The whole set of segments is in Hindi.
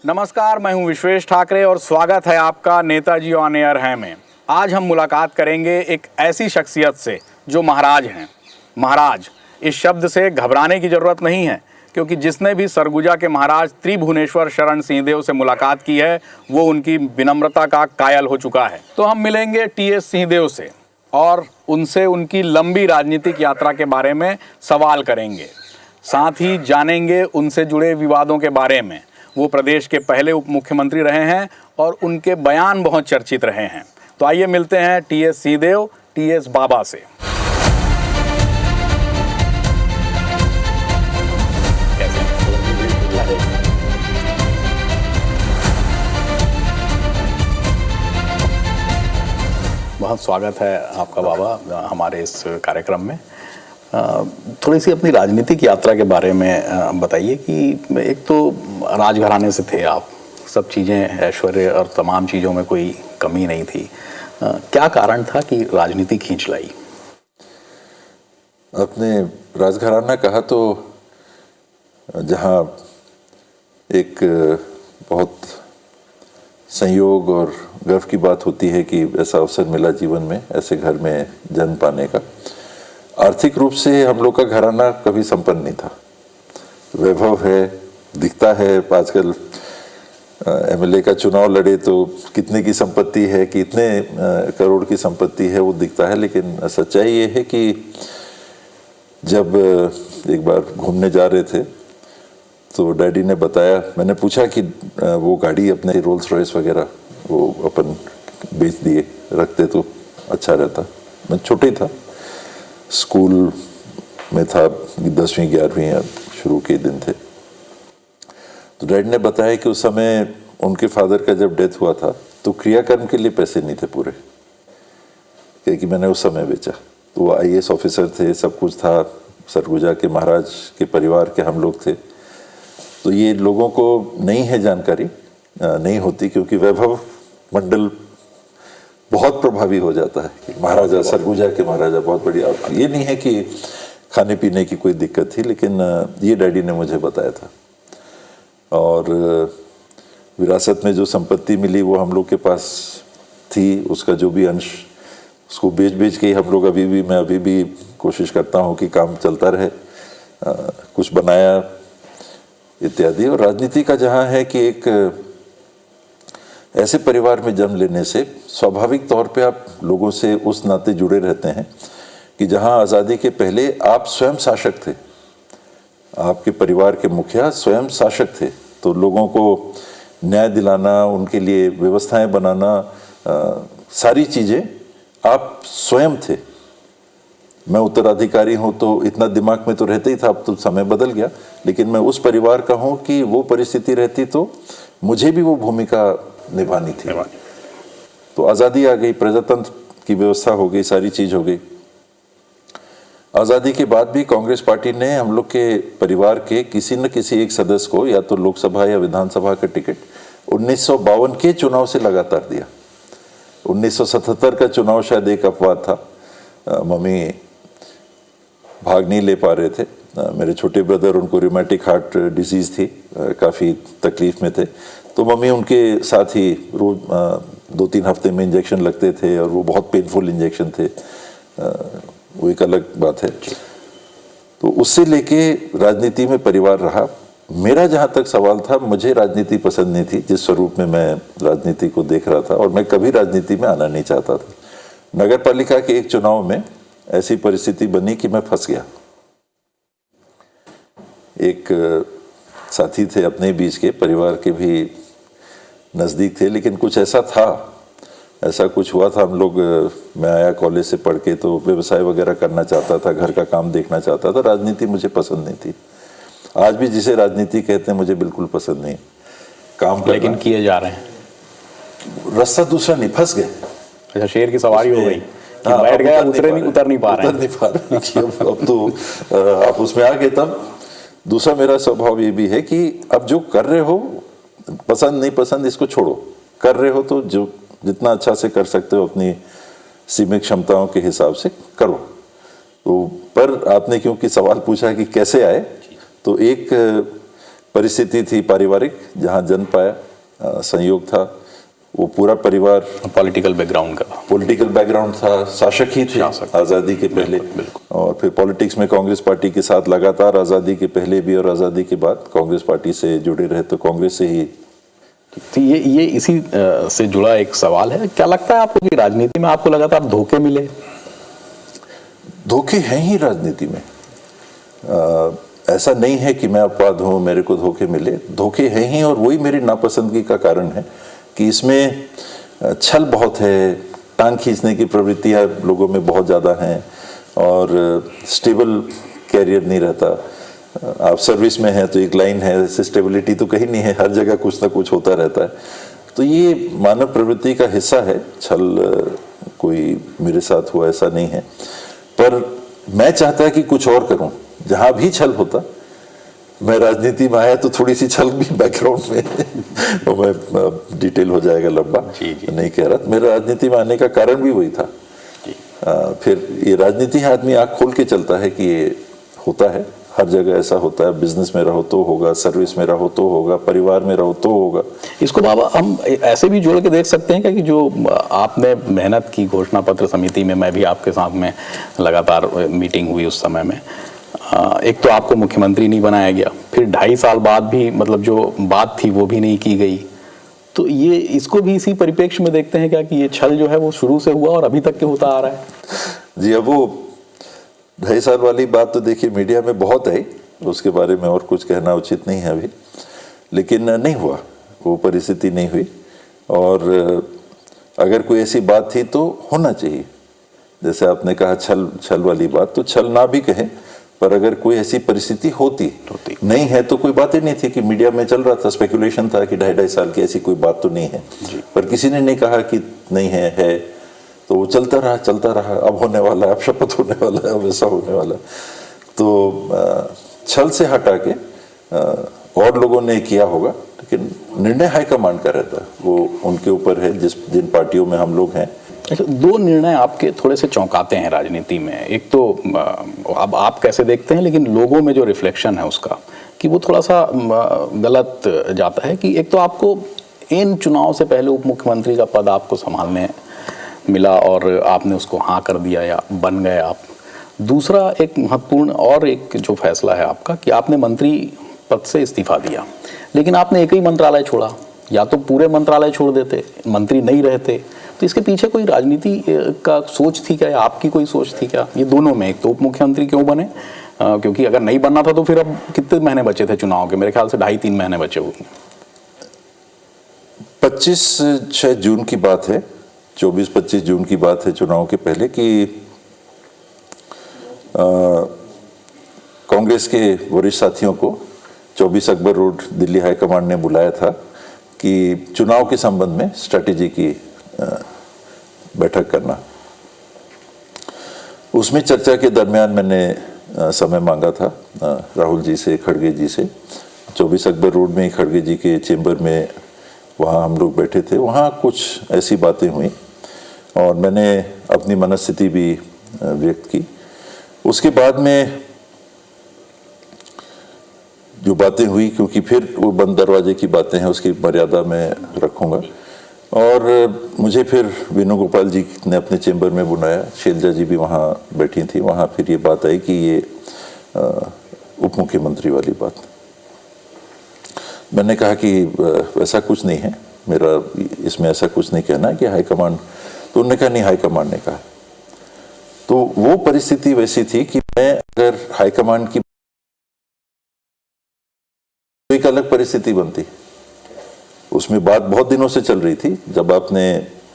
नमस्कार, मैं हूं विश्वेश ठाकरे और स्वागत है आपका नेताजी ऑन एयर है में। आज हम मुलाकात करेंगे एक ऐसी शख्सियत से जो महाराज हैं। महाराज इस शब्द से घबराने की ज़रूरत नहीं है, क्योंकि जिसने भी सरगुजा के महाराज त्रिभुवनेश्वर शरण सिंहदेव से मुलाकात की है वो उनकी विनम्रता का कायल हो चुका है। तो हम मिलेंगे टी.एस. सिंहदेव से और उनसे उनकी लंबी राजनीतिक यात्रा के बारे में सवाल करेंगे। साथ ही जानेंगे उनसे जुड़े विवादों के बारे में। वो प्रदेश के पहले उप मुख्यमंत्री रहे हैं और उनके बयान बहुत चर्चित रहे हैं। तो आइए मिलते हैं टी.एस. सिंहदेव, टी.एस. बाबा से। बहुत स्वागत है आपका बाबा हमारे इस कार्यक्रम में। थोड़ी सी अपनी राजनीतिक यात्रा के बारे में बताइए कि एक तो राजघराने से थे आप, सब चीज़ें ऐश्वर्य और तमाम चीज़ों में कोई कमी नहीं थी। क्या कारण था कि राजनीति खींच लाई? अपने राजघराना कहा तो जहाँ एक बहुत संयोग और गर्व की बात होती है कि ऐसा अवसर मिला जीवन में ऐसे घर में जन्म पाने का। आर्थिक रूप से हम लोग का घराना कभी संपन्न नहीं था। वैभव है, दिखता है, आजकल एमएलए का चुनाव लड़े तो कितने की संपत्ति है, कितने करोड़ की संपत्ति है वो दिखता है, लेकिन सच्चाई ये है कि जब एक बार घूमने जा रहे थे तो डैडी ने बताया, मैंने पूछा कि वो गाड़ी अपने रोल्स रॉयस वगैरह वो अपन बेच दिए, रखते तो अच्छा रहता। मैं छोटे था, स्कूल में था, 10वीं 11वीं शुरू के दिन थे। तो डैड ने बताया कि उस समय उनके फादर का जब डेथ हुआ था तो क्रियाकर्म के लिए पैसे नहीं थे पूरे, क्योंकि मैंने उस समय बेचा। तो वो आईएएस ऑफिसर थे, सब कुछ था, सरगुजा के महाराज के परिवार के हम लोग थे। तो ये लोगों को नहीं है जानकारी, नहीं होती, क्योंकि वैभव मंडल बहुत प्रभावी हो जाता है कि महाराजा सरगुजा के महाराजा बहुत बढ़िया। ये नहीं है कि खाने पीने की कोई दिक्कत थी, लेकिन ये डैडी ने मुझे बताया था। और विरासत में जो संपत्ति मिली वो हम लोग के पास थी, उसका जो भी अंश उसको बेच के ही हम लोग मैं अभी भी कोशिश करता हूँ कि काम चलता रहे, कुछ बनाया इत्यादि। और राजनीति का जहाँ है कि एक ऐसे परिवार में जन्म लेने से स्वाभाविक तौर पे आप लोगों से उस नाते जुड़े रहते हैं कि जहाँ आज़ादी के पहले आप स्वयं शासक थे, आपके परिवार के मुखिया स्वयं शासक थे, तो लोगों को न्याय दिलाना, उनके लिए व्यवस्थाएं बनाना, सारी चीज़ें आप स्वयं थे। मैं उत्तराधिकारी हूँ तो इतना दिमाग में तो रहता ही था, अब तो समय बदल गया, लेकिन मैं उस परिवार का हूँ कि वो परिस्थिति रहती तो मुझे भी वो भूमिका निभानी थी। तो आज़ादी आ गई, प्रजातंत्र की व्यवस्था हो गई, सारी चीज़ हो गई। आज़ादी के बाद भी कांग्रेस पार्टी ने हम लोग के परिवार के किसी न किसी एक सदस्य को या तो लोकसभा या विधानसभा का टिकट 1952 के चुनाव से लगातार दिया। 1977 का चुनाव शायद एक अपवाद था, मम्मी भाग नहीं ले पा रहे थे। मेरे छोटे ब्रदर, उनको रिमेटिक हार्ट डिजीज़ थी, काफ़ी तकलीफ़ में थे, तो मम्मी उनके साथ ही रोज 2-3 हफ्ते में इंजेक्शन लगते थे और वो बहुत पेनफुल इंजेक्शन थे, वो एक अलग बात है। तो उससे लेके राजनीति में परिवार रहा। मेरा जहाँ तक सवाल था, मुझे राजनीति पसंद नहीं थी जिस स्वरूप में मैं राजनीति को देख रहा था, और मैं कभी राजनीति में आना नहीं चाहता था। नगर पालिका के एक चुनाव में ऐसी परिस्थिति बनी कि मैं फंस गया। एक साथी थे अपने बीच के, परिवार के भी नज़दीक थे, लेकिन कुछ ऐसा था, ऐसा कुछ हुआ था। हम लोग, मैं आया कॉलेज से पढ़ के तो व्यवसाय वगैरह करना चाहता था, घर का काम देखना चाहता था, राजनीति मुझे पसंद नहीं थी। आज भी जिसे राजनीति कहते हैं मुझे बिल्कुल पसंद नहीं। काम लेकिन किए जा रहे हैं, रास्ता दूसरा नहीं, फंस गए। अच्छा, शेर की सवारी हो गई, बैठ गया, उतर नहीं पा रहे। अब तो आप उसमें आ गए। तब दूसरा मेरा स्वभाव ये भी है कि अब जो कर रहे हो, पसंद नहीं पसंद इसको छोड़ो, कर रहे हो तो जो जितना अच्छा से कर सकते हो अपनी सीमित क्षमताओं के हिसाब से करो। तो पर आपने क्योंकि सवाल पूछा कि कैसे आए, तो एक परिस्थिति थी पारिवारिक, जहाँ जन्म पाया, संयोग था, वो पूरा परिवार पॉलिटिकल बैकग्राउंड का, पॉलिटिकल बैकग्राउंड था, शासक ही थे आज़ादी के पहले, और फिर पॉलिटिक्स में कांग्रेस पार्टी के साथ लगातार, आज़ादी के पहले भी और आज़ादी के बाद कांग्रेस पार्टी से जुड़े रहे, तो कांग्रेस से ही। तो ये इसी से जुड़ा एक सवाल है, क्या लगता है आपको कि राजनीति में आपको लगातार धोखे मिले? धोखे हैं ही राजनीति में, ऐसा नहीं है कि मैं अपवाद हूँ, मेरे को धोखे मिले, धोखे हैं ही, और वही मेरी नापसंदगी का कारण है कि इसमें छल बहुत है, टांग खींचने की प्रवृत्तियाँ लोगों में बहुत ज़्यादा हैं, और स्टेबल कैरियर नहीं रहता। आप सर्विस में हैं तो एक लाइन है, ऐसे स्टेबिलिटी तो कहीं नहीं है, हर जगह कुछ ना कुछ होता रहता है। तो ये मानव प्रवृत्ति का हिस्सा है, छल कोई मेरे साथ हुआ ऐसा नहीं है, पर मैं चाहता कि कुछ और करूं। जहां भी छल होता, मैं राजनीति में आया तो थोड़ी सी छल भी बैकग्राउंड में तो मैं डिटेल हो जाएगा लंबा, नहीं कह रहा। मेरा राजनीति में आने का कारण भी वही था। फिर ये राजनीति आदमी आँख खोल के चलता है कि ये होता है, हर जगह ऐसा होता है, बिजनेस में रहो तो होगा, सर्विस में रहो तो होगा, परिवार में रहो तो होगा। इसको बाबा हम ऐसे भी जोड़ के देख सकते हैं क्या कि जो आपने मेहनत की घोषणा पत्र समिति में, मैं भी आपके साथ में लगातार मीटिंग हुई उस समय में, एक तो आपको मुख्यमंत्री नहीं बनाया गया, फिर 2.5 साल बाद भी मतलब जो बात थी वो भी नहीं की गई, तो ये इसको भी इसी परिप्रेक्ष्य में देखते हैं क्या कि ये छल जो है वो शुरू से हुआ और अभी तक के होता आ रहा है? जी, अब वो 2.5 साल वाली बात तो देखिए मीडिया में बहुत है, उसके बारे में और कुछ कहना उचित नहीं है अभी, लेकिन नहीं हुआ, वो परिस्थिति नहीं हुई। और अगर कोई ऐसी बात थी तो होना चाहिए, जैसे आपने कहा छल वाली बात, तो छल ना भी कहें, पर अगर कोई ऐसी परिस्थिति होती नहीं है तो कोई बात ही नहीं थी कि मीडिया में चल रहा था, स्पेकुलेशन था कि 2.5 साल की ऐसी कोई बात तो नहीं है, पर किसी ने नहीं कहा कि नहीं है, तो वो चलता रहा, अब होने वाला है, अब शपथ होने वाला है, अब ऐसा होने वाला है। तो छल से हटा के और लोगों ने किया होगा, लेकिन निर्णय हाईकमांड का रहता है, वो उनके ऊपर है, जिन पार्टियों में हम लोग हैं। अच्छा, 2 निर्णय आपके थोड़े से चौंकाते हैं राजनीति में। एक तो अब आप कैसे देखते हैं, लेकिन लोगों में जो रिफ्लेक्शन है उसका कि वो थोड़ा सा गलत जाता है कि एक तो आपको इन चुनाव से पहले उप मुख्यमंत्री का पद आपको संभालने मिला और आपने उसको हाँ कर दिया या बन गए आप। दूसरा एक महत्वपूर्ण और एक जो फैसला है आपका कि आपने मंत्री पद से इस्तीफा दिया, लेकिन आपने एक ही मंत्रालय छोड़ा, या तो पूरे मंत्रालय छोड़ देते, मंत्री नहीं रहते। तो इसके पीछे कोई राजनीति का सोच थी क्या, या आपकी कोई सोच थी क्या? ये दोनों में, एक तो उप मुख्यमंत्री क्यों बने, क्योंकि अगर नहीं बनना था तो फिर अब कितने महीने बचे थे चुनाव के? मेरे ख्याल से 2.5-3 महीने बचे होंगे। 25 जून की बात है, 24-25 जून की बात है चुनाव के पहले, कि कांग्रेस के वरिष्ठ साथियों को 24 अकबर रोड दिल्ली हाईकमांड ने बुलाया था कि चुनाव के संबंध में स्ट्रेटेजी की बैठक करना। उसमें चर्चा के दरमियान मैंने समय मांगा था राहुल जी से, खड़गे जी से। 24 अकबर रोड में खड़गे जी के चेंबर में वहाँ हम लोग बैठे थे, वहाँ कुछ ऐसी बातें हुई और मैंने अपनी मनस्थिति भी व्यक्त की। उसके बाद में जो बातें हुई, क्योंकि फिर वो बंद दरवाजे की बातें हैं, उसकी मर्यादा में रखूँगा, और मुझे फिर वेणुगोपाल जी ने अपने चेंबर में बुलाया, शैलजा जी भी वहाँ बैठी थी। वहाँ फिर ये बात आई कि ये उप मुख्यमंत्री वाली बात। मैंने कहा कि वैसा कुछ नहीं है, मेरा इसमें ऐसा कुछ नहीं कहना है कि हाईकमांड। तो उन्होंने कहा नहीं, हाईकमांड ने कहा। तो वो परिस्थिति वैसी थी कि मैं अगर हाईकमांड की एक अलग परिस्थिति बनती, उसमें बात बहुत दिनों से चल रही थी। जब आपने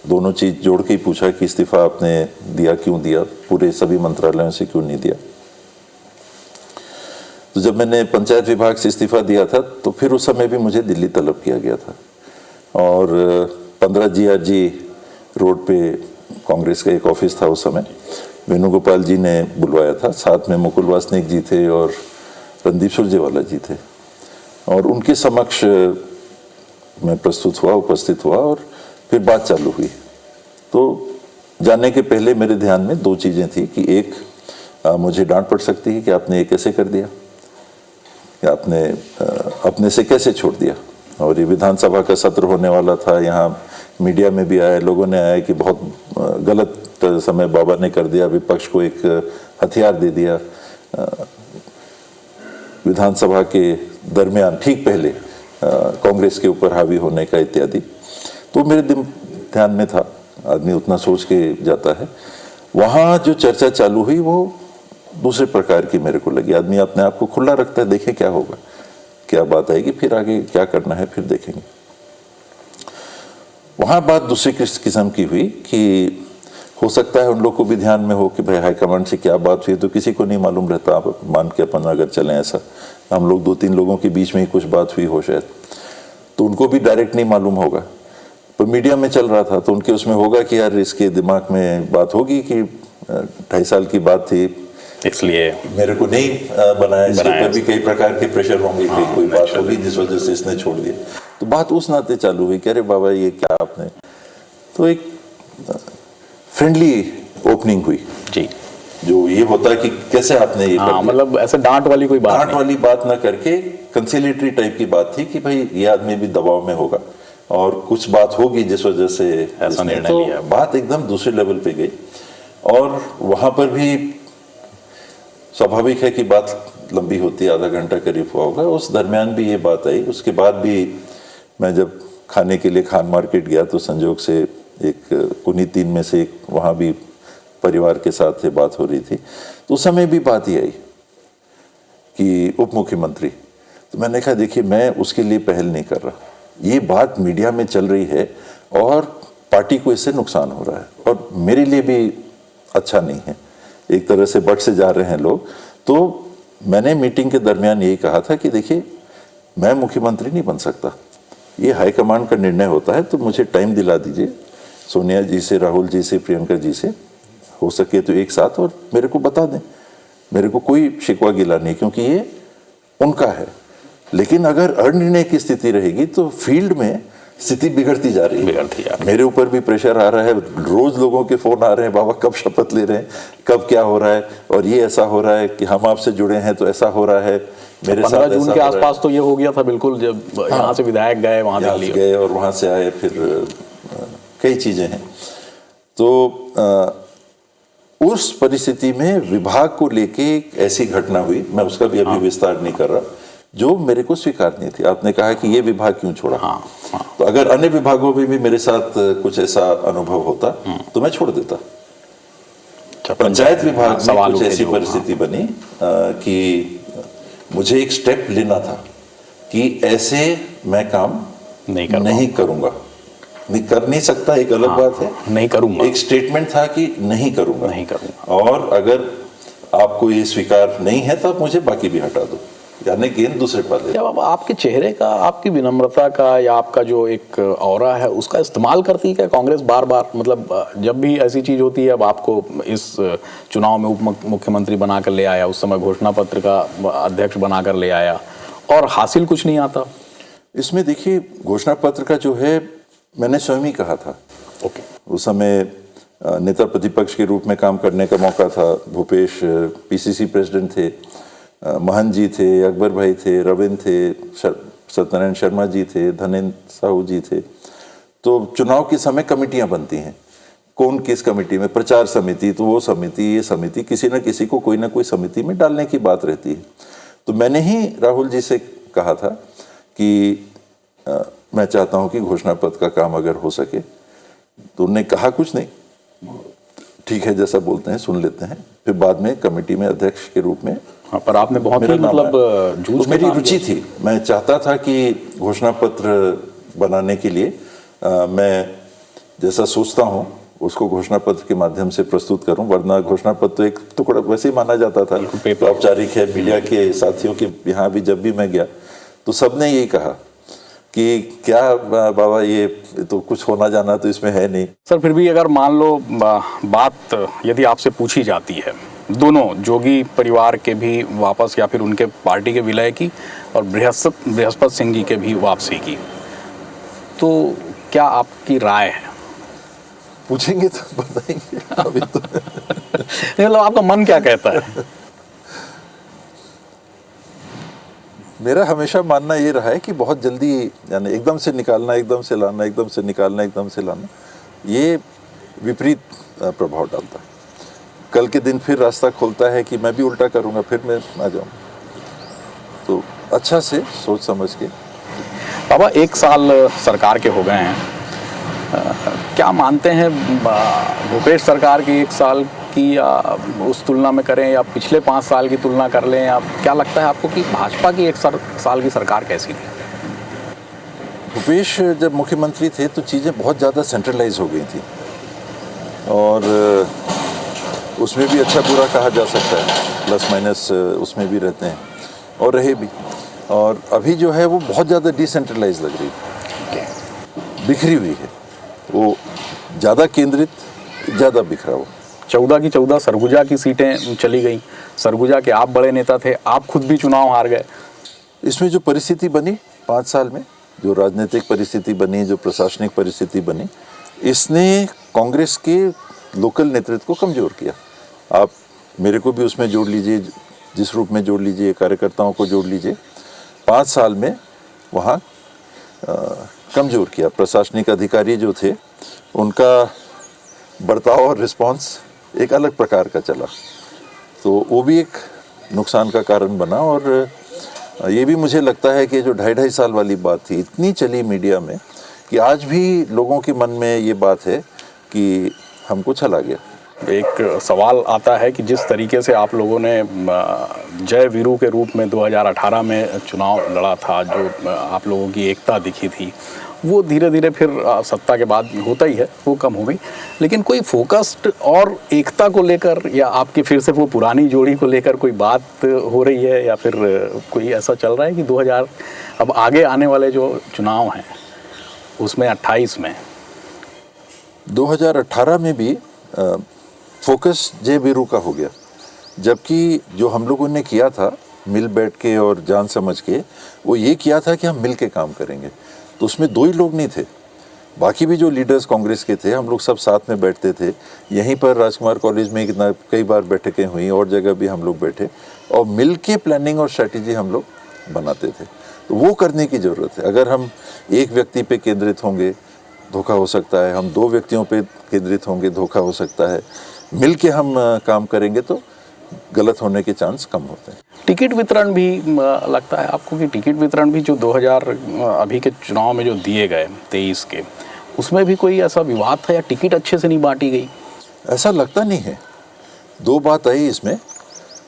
दोनों चीज जोड़ के ही पूछा कि इस्तीफा आपने दिया, क्यों दिया, पूरे सभी मंत्रालयों से क्यों नहीं दिया, तो जब मैंने पंचायत विभाग से इस्तीफा दिया था तो फिर उस समय भी मुझे दिल्ली तलब किया गया था, और 15 GRG रोड पे कांग्रेस का एक ऑफिस था उस समय, वेणुगोपाल जी ने बुलवाया था, साथ में मुकुल वासनिक जी थे और रणदीप सुरजेवाला जी थे, और उनके समक्ष मैं उपस्थित हुआ और फिर बात चालू हुई। तो जाने के पहले मेरे ध्यान में 2 चीज़ें थी कि एक, मुझे डांट पड़ सकती है कि आपने ये कैसे कर दिया, कि आपने अपने से कैसे छोड़ दिया। और ये विधानसभा का सत्र होने वाला था, यहाँ मीडिया में भी आया, लोगों ने आया कि बहुत गलत समय बाबा ने कर दिया, विपक्ष को एक हथियार दे दिया विधानसभा के दरमियान, ठीक पहले कांग्रेस के ऊपर हावी होने का इत्यादि। तो मेरे ध्यान में था, आदमी उतना सोच के जाता है। वहाँ जो चर्चा चालू हुई वो दूसरे प्रकार की मेरे को लगी। आदमी अपने आप को खुला रखता है, देखे क्या होगा, क्या बात आएगी, फिर आगे क्या करना है फिर देखेंगे। वहाँ बात दूसरी किस्म की हुई कि हो सकता है उन लोग को भी ध्यान में हो कि भाई हाईकमांड से क्या बात हुई, तो किसी को नहीं मालूम रहता। आप मान के अपन अगर चलें, ऐसा हम लोग 2-3 लोगों के बीच में ही कुछ बात हुई हो शायद, तो उनको भी डायरेक्ट नहीं मालूम होगा, पर मीडिया में चल रहा था तो उनके उसमें होगा कि यार इसके दिमाग में बात होगी कि 2.5 साल की बात थी, इसलिए मेरे को नहीं बनाया। इसके ऊपर भी कई प्रकार के प्रेशर होंगे कि कोई बात होगी जिस वजह से इसने छोड़ दिया। तो बात उस नाते चालू हुई कि अरे बाबा ये क्या आपने, तो एक फ्रेंडली ओपनिंग हुई जी, जो ये होता है कि कैसे आपने ये कर दिया। मतलब ऐसे डांट वाली कोई बात डांट वाली बात ना करके कंसिलेटरी टाइप की बात थी कि भाई ये आदमी भी दबाव में होगा और कुछ बात होगी जिस वजह से ऐसा निर्णय तो लिया। बात एकदम दूसरे लेवल पे गई। और वहां पर भी स्वाभाविक है कि बात लंबी होती है, आधा घंटा करीब हुआ होगा। उस दरमियान भी ये बात आई। उसके बाद भी मैं जब खाने के लिए खान मार्केट गया तो संजोग से एक उन्हीं 3 में से एक वहाँ भी परिवार के साथ ये बात हो रही थी, तो उस समय भी बात ही आई कि उप मुख्यमंत्री। तो मैंने कहा देखिए मैं उसके लिए पहल नहीं कर रहा, ये बात मीडिया में चल रही है और पार्टी को इससे नुकसान हो रहा है और मेरे लिए भी अच्छा नहीं है, एक तरह से बट से जा रहे हैं लोग। तो मैंने मीटिंग के दरमियान यही कहा था कि देखिए मैं मुख्यमंत्री नहीं बन सकता, ये हाईकमांड का निर्णय होता है, तो मुझे टाइम दिला दीजिए सोनिया जी से, राहुल जी से, प्रियंका जी से, हो सके तो एक साथ, और मेरे को बता दें। मेरे को कोई शिकवा गिला नहीं, क्योंकि ये उनका है। लेकिन अगर अनिर्णय की स्थिति रहेगी तो फील्ड में स्थिति बिगड़ती जा रही है। मेरे ऊपर भी प्रेशर आ रहा है, रोज लोगों के फोन आ रहे हैं, बाबा कब शपथ ले रहे हैं, कब क्या हो रहा है, और ये ऐसा हो रहा है कि हम आपसे जुड़े हैं तो ऐसा हो रहा है। मेरे 15 जून के आसपास तो ये हो गया था बिल्कुल, जब यहाँ से विधायक गए, वहाँ दिल्ली गए और वहाँ से आए, फिर कई चीजें हैं। तो उस परिस्थिति में विभाग को लेके एक ऐसी घटना हुई, मैं उसका भी अभी विस्तार नहीं कर रहा, जो मेरे को स्वीकार नहीं थी। आपने कहा कि ये विभाग क्यों छोड़ा, तो अगर अन्य विभागों में भी मेरे साथ कुछ ऐसा अनुभव होता तो मैं छोड़ देता। पंचायत विभाग में कुछ ऐसी परिस्थिति बनी कि मुझे एक स्टेप लेना था कि ऐसे मैं काम नहीं करूंगा। नहीं कर नहीं सकता, एक अलग बात है, नहीं करूंगा। एक स्टेटमेंट था कि नहीं करूंगा, और अगर आपको ये स्वीकार नहीं है तो आप मुझे बाकी भी हटा दो, यानी गेंद दूसरे पाले। जब अब आपके चेहरे का, आपकी विनम्रता का, या आपका जो एक ऑरा है, उसका इस्तेमाल करती है क्या कांग्रेस बार बार? मतलब जब भी ऐसी चीज होती है, अब आपको इस चुनाव में उप मुख्यमंत्री बनाकर ले आया, उस समय घोषणा पत्र का अध्यक्ष बनाकर ले आया, और हासिल कुछ नहीं आता। इसमें देखिए घोषणा पत्र का जो है, मैंने स्वयं ही कहा था। उस समय नेता प्रतिपक्ष के रूप में काम करने का मौका था। भूपेश पीसीसी प्रेसिडेंट थे, महन जी थे, अकबर भाई थे, रविंद्र थे, सत्यनारायण शर्मा जी थे, धनेन्द्र साहू जी थे। तो चुनाव के समय कमेटियां बनती हैं, कौन किस कमेटी में, प्रचार समिति, तो वो समिति, ये समिति, किसी न किसी को कोई ना कोई समिति में डालने की बात रहती है। तो मैंने ही राहुल जी से कहा था कि मैं चाहता हूं कि घोषणा पत्र का काम अगर हो सके, तो उन्होंने कहा कुछ नहीं, ठीक है जैसा बोलते हैं सुन लेते हैं। फिर बाद में कमेटी में अध्यक्ष के रूप में पर आपने बहुत ही मतलब जूझ, मेरी रुचि थी, मैं चाहता था कि घोषणा पत्र बनाने के लिए मैं जैसा सोचता हूं उसको घोषणा पत्र के माध्यम से प्रस्तुत करूं, वरना घोषणा पत्र एक टुकड़ा वैसे ही माना जाता था, औपचारिक है। मीडिया के साथियों के यहाँ भी जब भी मैं गया तो सबने यही कहा कि क्या बाबा ये तो कुछ होना जाना तो इसमें है नहीं। सर फिर भी अगर मान लो बात यदि आपसे पूछी जाती है, दोनों जोगी परिवार के भी वापस, या फिर उनके पार्टी के विलय की, और बृहस्पत सिंह जी के भी वापसी की, तो क्या आपकी राय है? पूछेंगे तो बताएंगे अभी तो मतलब आपका मन क्या कहता है? मेरा हमेशा मानना ये रहा है कि बहुत जल्दी यानी एकदम से निकालना, एकदम से लाना, एकदम से निकालना, एकदम से लाना, ये विपरीत प्रभाव डालता है। कल के दिन फिर रास्ता खोलता है कि मैं भी उल्टा करूँगा, फिर मैं आ जाऊँ। तो अच्छा से सोच समझ के। बाबा 1 साल सरकार के हो गए हैं, क्या मानते हैं भूपेश सरकार की 1 साल की, या उस तुलना में करें या पिछले 5 साल की तुलना कर लें, या क्या लगता है आपको कि भाजपा की 1 साल की सरकार कैसी थी? भूपेश जब मुख्यमंत्री थे तो चीज़ें बहुत ज़्यादा सेंट्रलाइज हो गई थी, और उसमें भी अच्छा बुरा कहा जा सकता है, प्लस माइनस उसमें भी रहते हैं और रहे भी। और अभी जो है वो बहुत ज़्यादा डिसेंट्रलाइज लग रही है, बिखरी हुई है, वो ज़्यादा केंद्रित, ज़्यादा बिखरा हुआ। 14 की 14 सरगुजा की सीटें चली गई। सरगुजा के आप बड़े नेता थे, आप खुद भी चुनाव हार गए। इसमें जो परिस्थिति बनी 5 साल में, जो राजनीतिक परिस्थिति बनी, जो प्रशासनिक परिस्थिति बनी, इसने कांग्रेस के लोकल नेतृत्व को कमज़ोर किया। आप मेरे को भी उसमें जोड़ लीजिए, जिस रूप में जोड़ लीजिए, कार्यकर्ताओं को जोड़ लीजिए, 5 साल में वहाँ कमज़ोर किया। प्रशासनिक अधिकारी जो थे उनका बर्ताव और रिस्पांस एक अलग प्रकार का चला, तो वो भी एक नुकसान का कारण बना। और ये भी मुझे लगता है कि जो 2.5 साल वाली बात थी, इतनी चली मीडिया में कि आज भी लोगों के मन में ये बात है कि हमको छला गया। एक सवाल आता है कि जिस तरीके से आप लोगों ने जय वीरू के रूप में 2018 में चुनाव लड़ा था, जो आप लोगों की एकता दिखी थी, वो धीरे धीरे फिर सत्ता के बाद होता ही है, वो कम हो गई। लेकिन कोई फोकस्ड और एकता को लेकर, या आपकी फिर से वो पुरानी जोड़ी को लेकर कोई बात हो रही है, या फिर कोई ऐसा चल रहा है कि 2000 अब आगे आने वाले जो चुनाव हैं उसमें 28 में 2018 में भी फोकस जय वीरू का हो गया, जबकि जो हम लोगों ने किया था मिल बैठ के और जान समझ के, वो ये किया था कि हम मिल के काम करेंगे। तो उसमें 2 ही लोग नहीं थे, बाकी भी जो लीडर्स कांग्रेस के थे, हम लोग सब साथ में बैठते थे। यहीं पर राजकुमार कॉलेज में कितना कई बार बैठकें हुई, और जगह भी हम लोग बैठे और मिल के प्लानिंग और स्ट्रैटेजी हम लोग बनाते थे। तो वो करने की ज़रूरत है। अगर हम एक व्यक्ति पे केंद्रित होंगे, धोखा हो सकता है। हम 2 व्यक्तियों पे केंद्रित होंगे, धोखा हो सकता है। मिल के हम काम करेंगे तो गलत होने के चांस कम होते हैं। टिकट वितरण भी लगता है आपको कि टिकट वितरण भी जो 2000 अभी के चुनाव में जो दिए गए 23 के, उसमें भी कोई ऐसा विवाद था, या टिकट अच्छे से नहीं बांटी गई? ऐसा लगता नहीं है। 2 बात आई इसमें।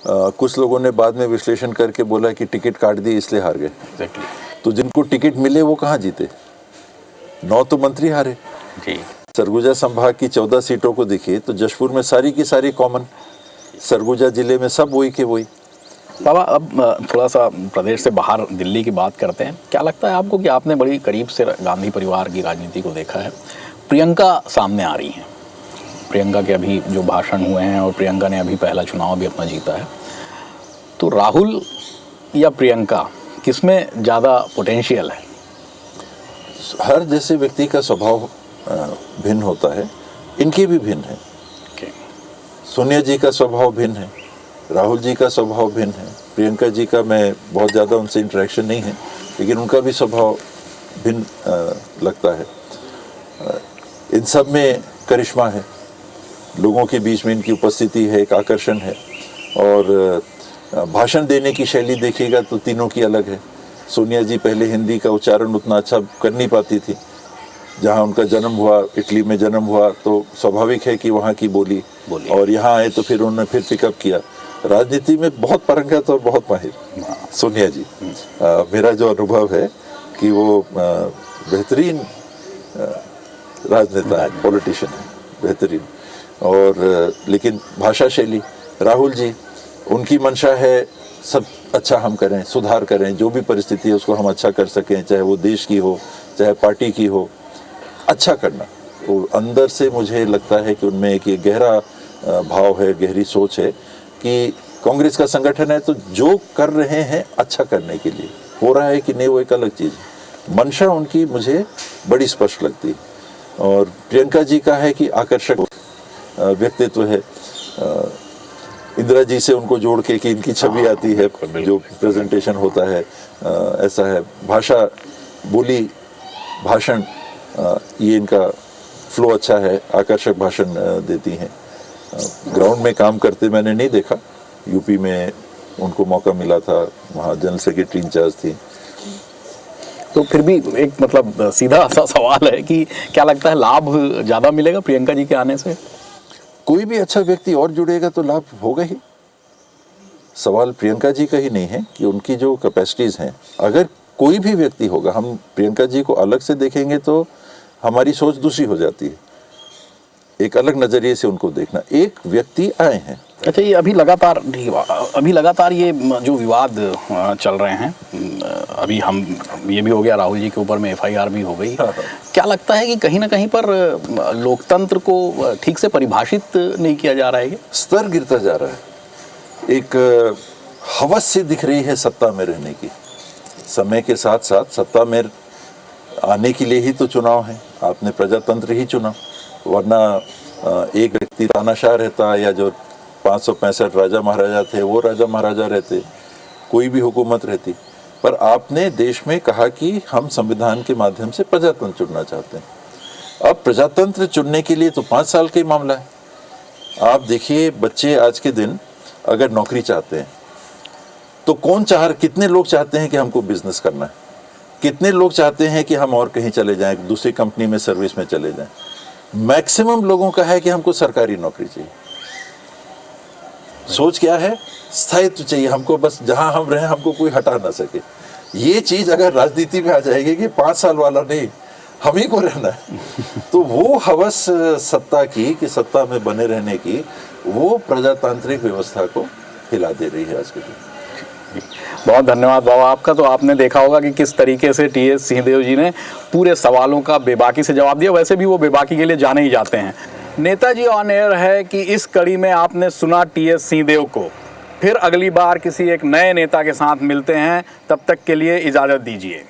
कुछ लोगों ने बाद में विश्लेषण करके बोला कि टिकट काट दी इसलिए हार गए। Exactly. तो जिनको टिकट मिले वो कहाँ जीते? 9 तो मंत्री हारे जी। सरगुजा संभाग की 14 सीटों को देखिए तो जशपुर में सारी की सारी कॉमन, सरगुजा जिले में सब वही के वही। बाबा, अब थोड़ा सा प्रदेश से बाहर दिल्ली की बात करते हैं। क्या लगता है आपको कि आपने बड़ी करीब से गांधी परिवार की राजनीति को देखा है, प्रियंका सामने आ रही हैं, प्रियंका के अभी जो भाषण हुए हैं, और प्रियंका ने अभी पहला चुनाव भी अपना जीता है, तो राहुल या प्रियंका किसमें ज़्यादा पोटेंशियल है? हर जैसे व्यक्ति का स्वभाव भिन्न होता है, इनके भी भिन्न है। सोनिया जी का स्वभाव भिन्न है, राहुल जी का स्वभाव भिन्न है, प्रियंका जी का मैं बहुत ज़्यादा उनसे इंटरेक्शन नहीं है, लेकिन उनका भी स्वभाव भिन्न लगता है। इन सब में करिश्मा है, लोगों के बीच में इनकी उपस्थिति है, एक आकर्षण है। और भाषण देने की शैली देखिएगा तो तीनों की अलग है। सोनिया जी पहले हिंदी का उच्चारण उतना अच्छा कर नहीं पाती थी, जहाँ उनका जन्म हुआ, इटली में जन्म हुआ, तो स्वाभाविक है कि वहाँ की बोली, और यहाँ आए तो फिर उन्होंने फिर पिकअप किया। राजनीति में बहुत पारंगत और बहुत माहिर सोनिया जी। मेरा जो अनुभव है कि वो बेहतरीन राजनेता है, पॉलिटिशियन है, बेहतरीन। और लेकिन भाषा शैली, राहुल जी, उनकी मंशा है सब अच्छा हम करें, सुधार करें, जो भी परिस्थिति है उसको हम अच्छा कर सकें, चाहे वो देश की हो, चाहे पार्टी की हो, अच्छा करना। वो अंदर से मुझे लगता है कि उनमें एक ये गहरा भाव है, गहरी सोच है कि कांग्रेस का संगठन है तो जो कर रहे हैं अच्छा करने के लिए, हो रहा है कि नहीं वो एक अलग चीज़ है। मंशा उनकी मुझे बड़ी स्पष्ट लगती है। और प्रियंका जी का है कि आकर्षक व्यक्तित्व है, इंदिरा जी से उनको जोड़ के कि इनकी छवि आती है, जो प्रेजेंटेशन होता है ऐसा है। भाषा, बोली, भाषण, ये इनका फ्लो अच्छा है, आकर्षक भाषण देती हैं। ग्राउंड में काम करते मैंने नहीं देखा, यूपी में उनको मौका मिला था, वहाँ जनरल सेक्रेटरी इंचार्ज थी। तो फिर भी एक मतलब सीधा सा सवाल है कि क्या लगता है लाभ ज़्यादा मिलेगा प्रियंका जी के आने से? कोई भी अच्छा व्यक्ति और जुड़ेगा तो लाभ होगा ही। सवाल प्रियंका जी का ही नहीं है कि उनकी जो कैपेसिटीज़ हैं, अगर कोई भी व्यक्ति होगा, हम प्रियंका जी को अलग से देखेंगे तो हमारी सोच दूसरी हो जाती है। एक अलग नज़रिए से उनको देखना। एक व्यक्ति आए हैं। अच्छा, ये अभी लगातार ये जो विवाद चल रहे हैं, अभी हम ये भी हो गया, राहुल जी के ऊपर में FIR भी हो गई। क्या लगता है कि कहीं ना कहीं पर लोकतंत्र को ठीक से परिभाषित नहीं किया जा रहा है? स्तर गिरता जा रहा है। एक हवस सी दिख रही है सत्ता में रहने की। समय के साथ साथ सत्ता में आने के लिए ही तो चुनाव है, आपने प्रजातंत्र ही चुना, वरना एक व्यक्ति तानाशाह रहता या जो 565 राजा महाराजा थे वो राजा महाराजा रहते, कोई भी हुकूमत रहती। पर आपने देश में कहा कि हम संविधान के माध्यम से प्रजातंत्र चुनना चाहते हैं। अब प्रजातंत्र चुनने के लिए तो 5 साल का ही मामला है। आप देखिए, बच्चे आज के दिन अगर नौकरी चाहते हैं तो कितने लोग चाहते हैं कि हमको बिजनेस करना है, कितने लोग चाहते हैं कि हम और कहीं चले जाएं, दूसरी कंपनी में सर्विस में चले जाएं। मैक्सिमम लोगों का है कि हमको सरकारी नौकरी चाहिए। सोच क्या है? स्थायित्व चाहिए हमको, बस जहां हम रहें हमको कोई हटा ना सके। ये चीज अगर राजनीति में आ जाएगी कि 5 साल वाला नहीं, हम ही को रहना है, तो वो हवस सत्ता की, कि सत्ता में बने रहने की, वो प्रजातांत्रिक व्यवस्था को हिला दे रही है आज के दिन। बहुत धन्यवाद बाबा आपका। तो आपने देखा होगा कि किस तरीके से TS सिंहदेव जी ने पूरे सवालों का बेबाकी से जवाब दिया। वैसे भी वो बेबाकी के लिए जाने ही जाते हैं। नेताजी ऑन एयर है कि इस कड़ी में आपने सुना TS सिंहदेव को। फिर अगली बार किसी एक नए नेता के साथ मिलते हैं, तब तक के लिए इजाज़त दीजिए।